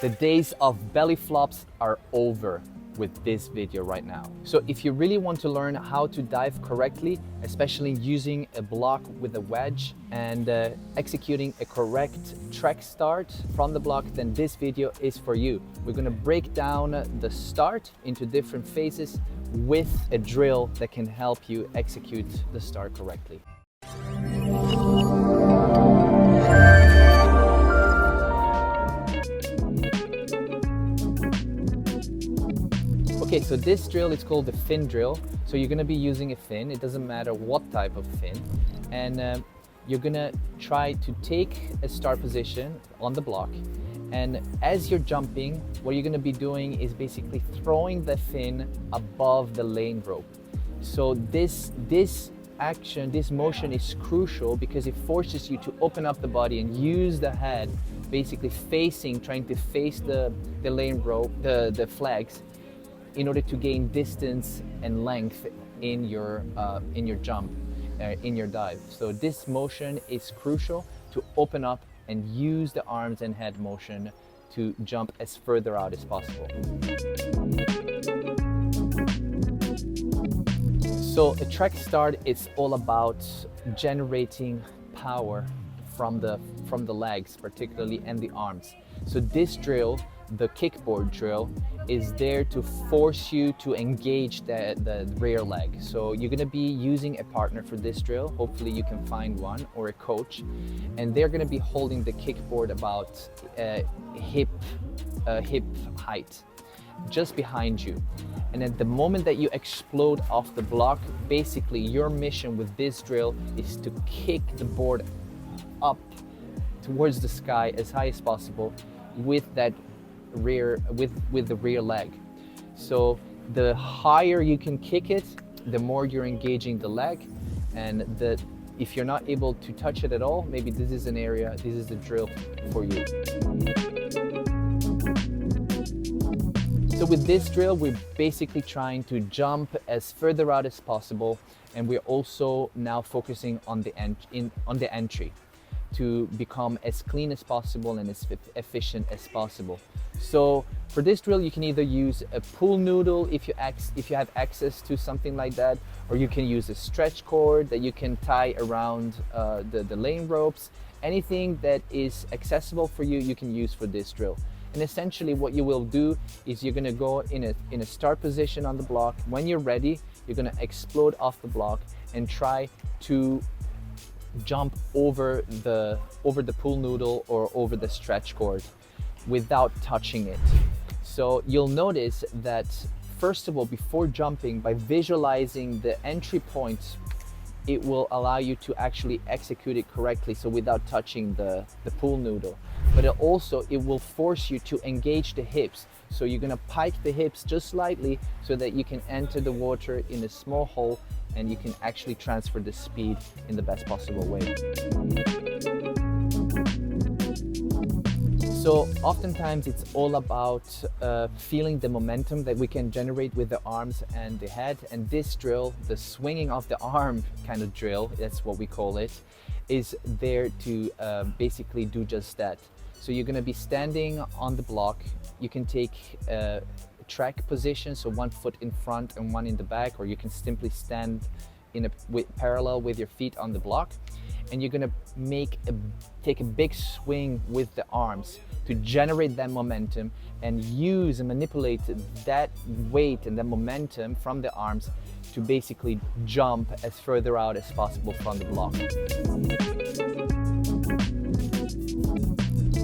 The days of belly flops are over with this video right now. So if you really want to learn how to dive correctly, especially using a block with a wedge and executing a correct track start from the block, then this video is for you. We're gonna break down the start into different phases with a drill that can help you execute the start correctly. Okay, so this drill is called the fin drill. So you're gonna be using a fin, it doesn't matter what type of fin. And you're gonna try to take a start position on the block. And as you're jumping, what you're gonna be doing is basically throwing the fin above the lane rope. So this action, this motion is crucial because it forces you to open up the body and use the head basically trying to face the lane rope, the flags, in order to gain distance and length in your jump, in your dive. So this motion is crucial to open up and use the arms and head motion to jump as further out as possible. So a track start is all about generating power from the legs particularly and the arms. So this drill, the kickboard drill, is there to force you to engage the rear leg. So you're gonna be using a partner for this drill. Hopefully you can find one or a coach, and they're gonna be holding the kickboard about hip height, just behind you. And at the moment that you explode off the block, basically your mission with this drill is to kick the board up towards the sky as high as possible with that with the rear leg. So the higher you can kick it, the more you're engaging the leg, and if you're not able to touch it at all, maybe this is the drill for you. So with this drill, we're basically trying to jump as further out as possible, and we're also now focusing on the entry to become as clean as possible and as efficient as possible. So for this drill, you can either use a pool noodle if you have access to something like that, or you can use a stretch cord that you can tie around the lane ropes. Anything that is accessible for you, you can use for this drill. And essentially what you will do is you're gonna go in a start position on the block. When you're ready, you're gonna explode off the block and try to jump over the pool noodle or over the stretch cord without touching it. So you'll notice that first of all, before jumping, by visualizing the entry point, it will allow you to actually execute it correctly, so without touching the pool noodle. But it will force you to engage the hips. So you're gonna pike the hips just slightly so that you can enter the water in a small hole and you can actually transfer the speed in the best possible way. So oftentimes it's all about feeling the momentum that we can generate with the arms and the head. And this drill, the swinging of the arm kind of drill, that's what we call it, is there to basically do just that. So you're gonna be standing on the block. You can take a track position, so one foot in front and one in the back, or you can simply stand parallel with your feet on the block. And you're gonna take a big swing with the arms to generate that momentum and use and manipulate that weight and the momentum from the arms to basically jump as further out as possible from the block.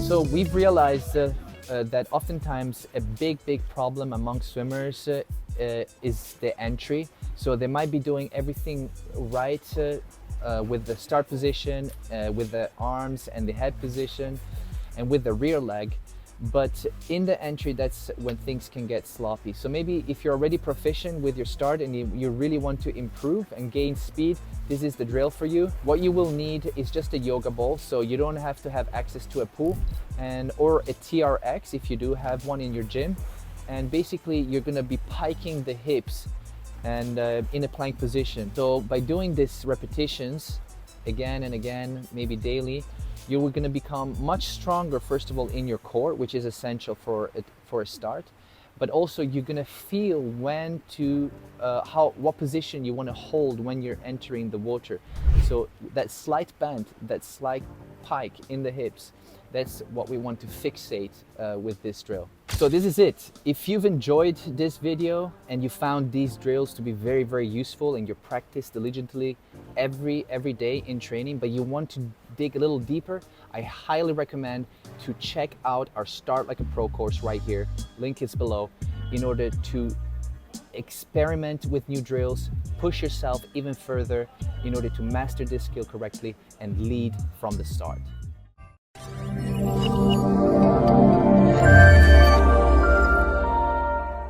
So we've realized that oftentimes a big problem among swimmers is the entry. So they might be doing everything right with the start position, with the arms and the head position, and with the rear leg. But in the entry, that's when things can get sloppy. So maybe if you're already proficient with your start and you really want to improve and gain speed, this is the drill for you. What you will need is just a yoga ball, so you don't have to have access to a pool, or a TRX if you do have one in your gym. And basically you're gonna be piking the hips and in a plank position. So by doing this repetitions again and again, maybe daily, You're going to become much stronger, first of all, in your core, which is essential for a start. But also you're going to feel when to, what position you want to hold when you're entering the water. So that slight bend, that slight pike in the hips, that's what we want to fixate with this drill. So this is it. If you've enjoyed this video and you found these drills to be very, very useful and you practice diligently every day in training, but you want to dig a little deeper, I highly recommend to check out our Start Like a Pro course right here. Link is below, in order to experiment with new drills, push yourself even further in order to master this skill correctly and lead from the start.